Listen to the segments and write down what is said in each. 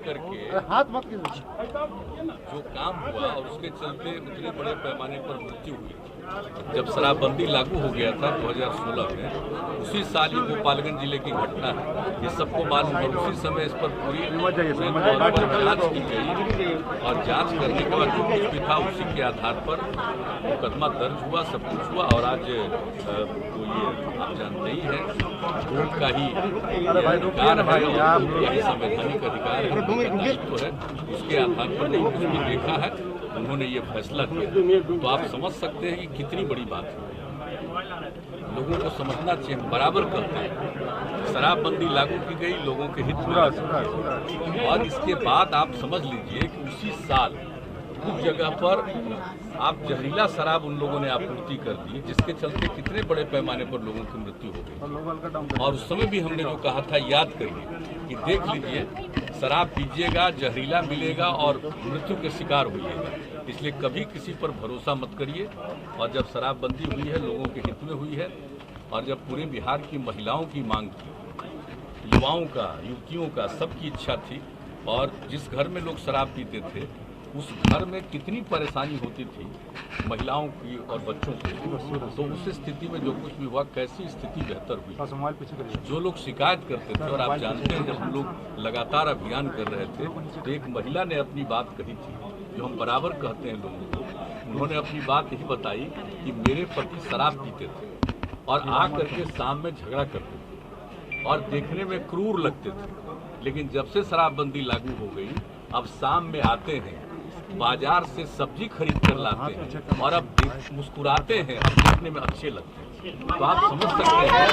लेकर के जो काम हुआ और उसके चलते उतने बड़े पैमाने पर मृत्यु हुई। जब शराबबंदी लागू हो गया था 2016 में, उसी साल ये गोपालगंज जिले की घटना है, ये सबको मालूम है। उसी समय इस पर पूरी जांच की गई और जांच करने के बाद जो कुछ भी था उसी के आधार पर मुकदमा दर्ज हुआ, सब कुछ हुआ। और आज तो ये आप जानते ही हैं, वोट का ही अधिकार है, यही संवैधानिक अधिकार है, तो है, उसके आधार पर जो कुछ भी देखा है उन्होंने ये फैसला किया। तो आप समझ सकते हैं कि कितनी बड़ी बात है। लोगों को समझना चाहिए, बराबर कहते हैं शराबबंदी लागू की गई लोगों के हित में, और इसके बाद आप समझ लीजिए कि उसी साल कुछ जगह पर आप जहरीला शराब उन लोगों ने आपूर्ति कर दी, जिसके चलते कितने बड़े पैमाने पर लोगों की मृत्यु हो गई। और उस समय भी हमने जो कहा था, याद करिए कि देख लीजिए, शराब पीजिएगा, जहरीला मिलेगा और मृत्यु के शिकार होइएगा। इसलिए कभी किसी पर भरोसा मत करिए। और जब शराबबंदी हुई है, लोगों के हित में हुई है, और जब पूरे बिहार की महिलाओं की मांग थी, युवाओं का, युवतियों का, सबकी इच्छा थी, और जिस घर में लोग शराब पीते थे उस घर में कितनी परेशानी होती थी महिलाओं की और बच्चों की, तो उस स्थिति में जो कुछ भी हुआ, कैसी स्थिति बेहतर हुई। जो लोग शिकायत करते थे, और आप जानते हैं जब हम लोग लगातार अभियान कर रहे थे तो एक महिला ने अपनी बात कही थी, जो हम बराबर कहते हैं लोगों को। उन्होंने अपनी बात यही बताई कि मेरे पति शराब पीते थे और आकर के शाम में झगड़ा करते थे और देखने में क्रूर लगते थे, लेकिन जब से शराबबंदी लागू हो गई, अब शाम में आते हैं, बाजार से सब्जी खरीद कर लाते हैं और अब मुस्कुराते हैं, अब देखने में अच्छे लगते हैं। तो आप समझ सकते हैं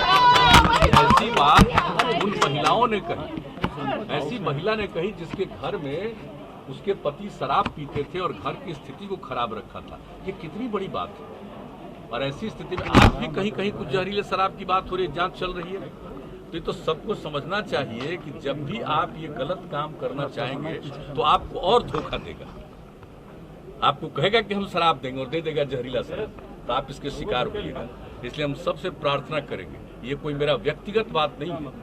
ऐसी बात उन महिलाओं ने कही, ऐसी महिला ने कही जिसके घर में उसके पति शराब पीते थे और घर की स्थिति को खराब रखा था। ये कितनी बड़ी बात है। और ऐसी स्थिति में आज भी कहीं कहीं कुछ जहरीले शराब की बात हो रही है, जांच चल रही है। तो ये तो सबको समझना चाहिए कि जब भी आप ये गलत काम करना चाहेंगे तो आपको और धोखा देगा, आपको कहेगा कि हम शराब देंगे और दे देगा जहरीला शराब, तो आप इसके शिकार होइएगा। इसलिए हम सबसे प्रार्थना करेंगे, ये कोई मेरा व्यक्तिगत बात नहीं है,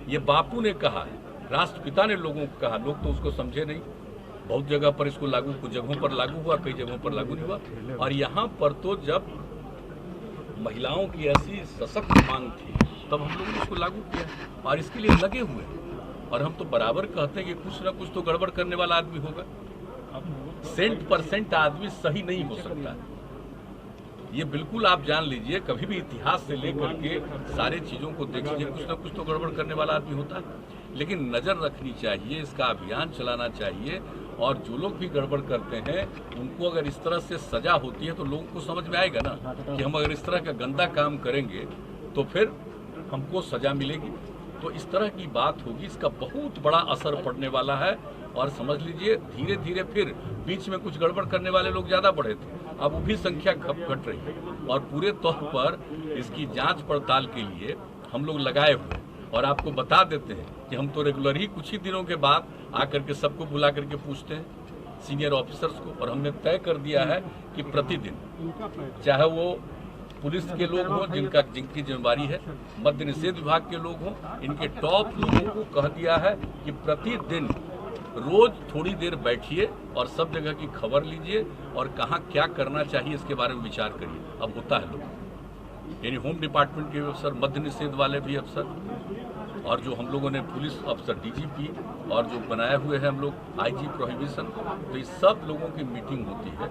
ये बापू ने कहा है, राष्ट्रपिता ने लोगों को कहा, लोग तो उसको समझे नहीं। बहुत जगह पर इसको लागू, कुछ जगहों पर लागू हुआ, कई जगहों पर लागू नहीं हुआ। और यहाँ पर तो जब महिलाओं की ऐसी सशक्त मांग थी तब हम लोगों ने इसको लागू किया और इसके लिए लगे हुए हैं। और हम तो बराबर कहते हैं कि कुछ ना कुछ तो गड़बड़ करने वाला आदमी होगा। 100% आदमी सही नहीं हो सकता है, ये बिल्कुल आप जान लीजिए। कभी भी इतिहास से लेकर के सारे चीज़ों को देख लीजिए, कुछ ना कुछ तो गड़बड़ करने वाला आदमी होता है। लेकिन नज़र रखनी चाहिए, इसका अभियान चलाना चाहिए, और जो लोग भी गड़बड़ करते हैं उनको अगर इस तरह से सजा होती है तो लोगों को समझ में आएगा ना कि हम अगर इस तरह का गंदा काम करेंगे तो फिर हमको सजा मिलेगी। तो इस तरह की बात होगी, इसका बहुत बड़ा असर पड़ने वाला है। और समझ लीजिए धीरे धीरे फिर बीच में कुछ गड़बड़ करने वाले लोग ज़्यादा बढ़े थे, अब वो भी संख्या घट रही है। और पूरे तौर पर इसकी जांच पड़ताल के लिए हम लोग लगाए हुए, और आपको बता देते हैं कि हम तो रेगुलर ही कुछ ही दिनों के बाद आकर के सबको बुला करके पूछते हैं, सीनियर ऑफिसर्स को। और हमने तय कर दिया है कि प्रतिदिन, चाहे वो पुलिस के लोग हों जिनकी जिम्मेदारी है, मद्य निषेध विभाग के लोग हों, इनके टॉप लोगों को कह दिया है कि प्रतिदिन रोज थोड़ी देर बैठिए और सब जगह की खबर लीजिए और कहाँ क्या करना चाहिए इसके बारे में विचार करिए। अब होता है लोग, यानी होम डिपार्टमेंट के अफसर, मद्य निषेध वाले भी अफसर, और जो हम लोगों ने पुलिस अफसर डीजीपी, और जो बनाए हुए हैं हम लोग आईजी प्रोहिबिशन, तो इस सब लोगों की मीटिंग होती है।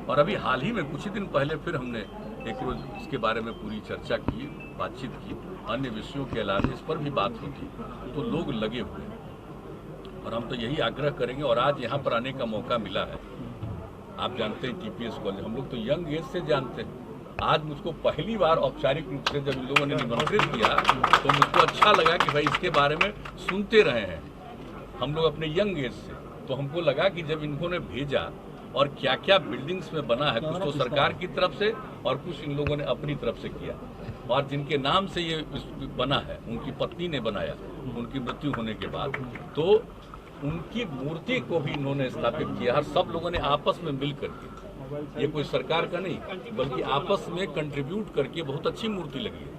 और अभी हाल ही में कुछ ही दिन पहले फिर हमने एक रोज इसके बारे में पूरी चर्चा की, बातचीत की, अन्य विषयों के अलावा इस पर भी बात होती, तो लोग लगे हुए हैं। और हम तो यही आग्रह करेंगे। और आज यहाँ पर आने का मौका मिला है, आप जानते हैं टीपीएस कॉलेज, हम लोग तो यंग एज से जानते हैं। आज मुझको पहली बार औपचारिक रूप से जब इन लोगों ने निमंत्रित किया तो मुझको अच्छा लगा कि भाई इसके बारे में सुनते रहे हैं हम लोग अपने यंग एज से। तो हमको लगा कि जब इन्होंने भेजा और क्या क्या बिल्डिंग्स में बना है, कुछ तो सरकार की तरफ से और कुछ इन लोगों ने अपनी तरफ से किया, और जिनके नाम से ये बना है उनकी पत्नी ने बनाया उनकी मृत्यु होने के बाद, तो उनकी मूर्ति को भी इन्होंने स्थापित किया। और सब लोगों ने आपस में मिल करके, ये कोई सरकार का नहीं बल्कि आपस में कंट्रीब्यूट करके बहुत अच्छी मूर्ति लगी है।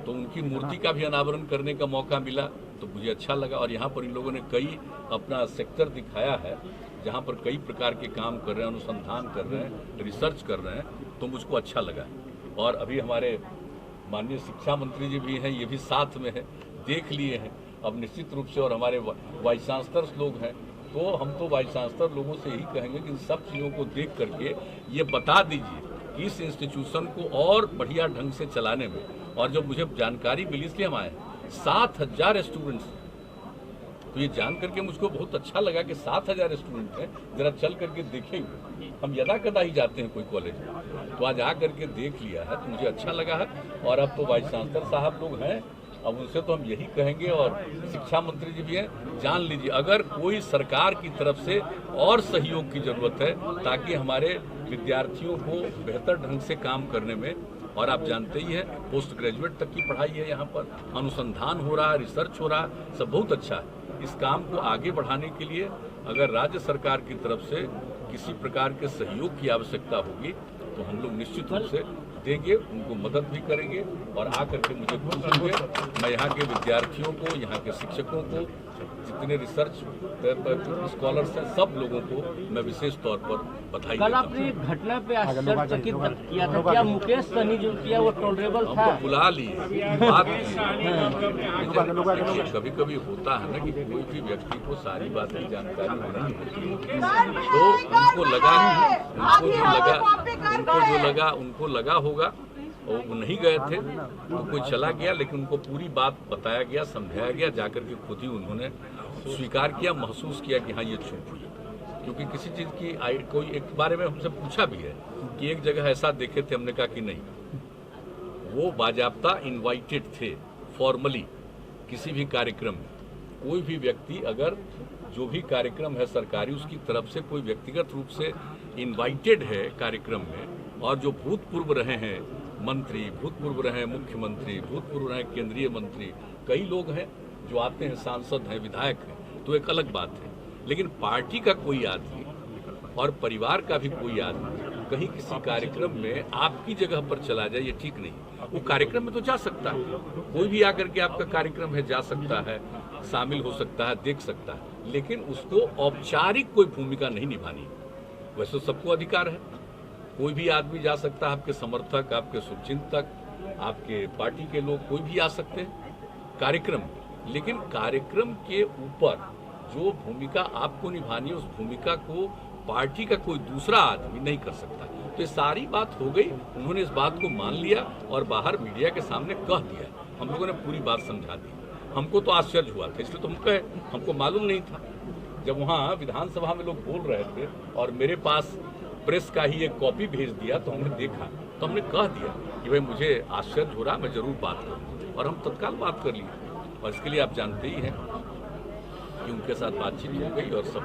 तो उनकी मूर्ति का भी अनावरण करने का मौका मिला। तो मुझे अच्छा लगा। और यहाँ पर इन लोगों ने कई अपना सेक्टर दिखाया है जहाँ पर कई प्रकार के काम कर रहे हैं, अनुसंधान कर रहे हैं, रिसर्च कर रहे हैं, तो मुझको अच्छा लगा। और अभी हमारे माननीय शिक्षा मंत्री जी भी हैं, ये भी साथ में है, देख लिए हैं। अब निश्चित रूप से और हमारे वाइस चांसलर्स लोग हैं, तो हम तो वाइस चांसलर लोगों से यही कहेंगे कि इन सब चीज़ों को देख करके ये बता दीजिए कि इस इंस्टीट्यूशन को और बढ़िया ढंग से चलाने में। और जब मुझे जानकारी मिली इसलिए हम आए 7,000 स्टूडेंट्स, तो ये जान करके मुझको बहुत अच्छा लगा कि 7,000 स्टूडेंट हैं। ज़रा चल करके देखेंगे, हम यदा कदा ही जाते हैं कोई कॉलेज में, तो आज आ करके देख लिया है तो मुझे अच्छा लगा है। और अब तो वाइस चांसलर साहब लोग हैं, अब उनसे तो हम यही कहेंगे, और शिक्षा मंत्री जी भी हैं, जान लीजिए अगर कोई सरकार की तरफ से और सहयोग की ज़रूरत है ताकि हमारे विद्यार्थियों को बेहतर ढंग से काम करने में, और आप जानते ही हैं पोस्ट ग्रेजुएट तक की पढ़ाई है, यहाँ पर अनुसंधान हो रहा है, रिसर्च हो रहा है, सब बहुत अच्छा है। इस काम को आगे बढ़ाने के लिए अगर राज्य सरकार की तरफ से किसी प्रकार के सहयोग की आवश्यकता होगी तो हम लोग निश्चित रूप से देंगे, उनको मदद भी करेंगे। और आकर के मुझे खुश होंगे, मैं यहाँ के विद्यार्थियों को, यहाँ के शिक्षकों को, जितने रिसर्च स्कॉलर्स हैं, सब लोगों को मैं विशेष तौर पर बधाई देता हूं। कल आपने एक घटना पे आश्चर्यचकित किया था, क्या मुकेश सहनी जो किया वो टॉलरेबल था? हमको बुला लिए, बात की। कभी कभी होता है ना कि कोई भी व्यक्ति को सारी बात की जानकारी नहीं होती, तो उनको लगा होगा, और वो नहीं गए थे तो कोई चला गया, लेकिन उनको पूरी बात बताया गया, समझाया गया, जाकर के खुद ही उन्होंने स्वीकार किया, महसूस किया कि हाँ ये चूक हुई। क्योंकि किसी चीज़ की कोई एक बारे में हमसे पूछा भी है कि एक जगह ऐसा देखे थे, हमने कहा कि नहीं, वो बाजाब्ता इनवाइटेड थे फॉर्मली किसी भी कार्यक्रम में। कोई भी व्यक्ति अगर जो भी कार्यक्रम है सरकारी, उसकी तरफ से कोई व्यक्तिगत रूप से इनवाइटेड है कार्यक्रम में, और जो भूतपूर्व रहे हैं मंत्री, भूतपूर्व रहे मुख्यमंत्री, भूतपूर्व रहे केंद्रीय मंत्री, कई लोग हैं जो आते हैं, सांसद हैं, विधायक हैं, तो एक अलग बात है। लेकिन पार्टी का कोई आदमी और परिवार का भी कोई आदमी कहीं किसी कार्यक्रम में आपकी जगह पर चला जाए, ये ठीक नहीं। वो कार्यक्रम में तो जा सकता है, कोई भी आकर के आपका कार्यक्रम है जा सकता है, शामिल हो सकता है, देख सकता है, लेकिन उसको औपचारिक कोई भूमिका नहीं निभानी। वैसे तो सबको अधिकार है, कोई भी आदमी जा सकता है, आपके समर्थक, आपके शुभचिंतक, आपके पार्टी के लोग, कोई भी आ सकते हैं कार्यक्रम में। लेकिन कार्यक्रम के ऊपर जो भूमिका आपको निभानी है, उस भूमिका को पार्टी का कोई दूसरा आदमी नहीं कर सकता। तो ये सारी बात हो गई, उन्होंने इस बात को मान लिया और बाहर मीडिया के सामने कह दिया। हम लोगों ने पूरी बात समझा दी। हमको तो आश्चर्य हुआ था, इसलिए तो हम कहे, हमको मालूम नहीं था। जब वहाँ विधानसभा में लोग बोल रहे थे और मेरे पास प्रेस का ही एक कॉपी भेज दिया, तो हमने देखा, तो हमने कह दिया कि भाई मुझे आश्चर्य हो रहा, मैं जरूर बात करूँ, और हम तत्काल बात कर लिए। और इसके लिए आप जानते ही हैं कि उनके साथ बातचीत हो गई और सब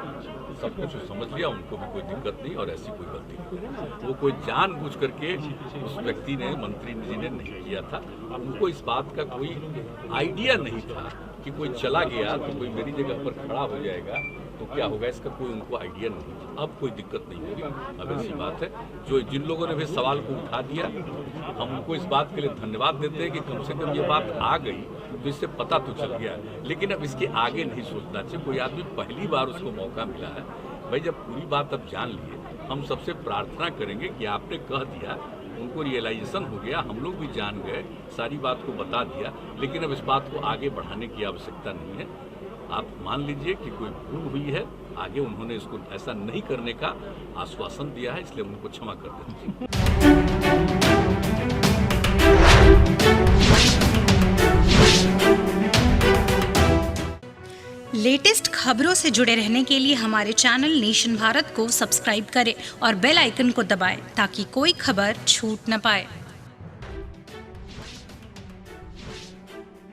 कुछ समझ लिया, उनको भी कोई दिक्कत नहीं और ऐसी कोई गलती नहीं। वो कोई जानबूझ करके उस व्यक्ति ने, मंत्री जी ने नहीं किया था। उनको इस बात का कोई आइडिया नहीं था कि कोई चला गया तो कोई मेरी जगह पर खड़ा हो जाएगा तो क्या होगा, इसका कोई उनको आइडिया नहीं था। अब कोई दिक्कत नहीं होगी। अब ऐसी बात है, जो जिन लोगों ने भी सवाल को उठा दिया, हम उनको इस बात के लिए धन्यवाद देते हैं कि कम से कम ये बात आ गई तो इससे पता तो चल गया। लेकिन अब इसके आगे नहीं सोचना चाहिए। कोई आदमी पहली बार उसको मौका मिला है, भाई जब पूरी बात अब जान लिए, हम सबसे प्रार्थना करेंगे कि आपने कह दिया, उनको रियलाइजेशन हो गया, हम लोग भी जान गए, सारी बात को बता दिया, लेकिन अब इस बात को आगे बढ़ाने की आवश्यकता नहीं है। आप मान लीजिए कि कोई भूल हुई है, आगे उन्होंने इसको ऐसा नहीं करने का आश्वासन दिया है, इसलिए उनको क्षमा कर देते हैं। लेटेस्ट खबरों से जुड़े रहने के लिए हमारे चैनल नेशन भारत को सब्सक्राइब करें और बेल आइकन को दबाएं ताकि कोई खबर छूट न पाए।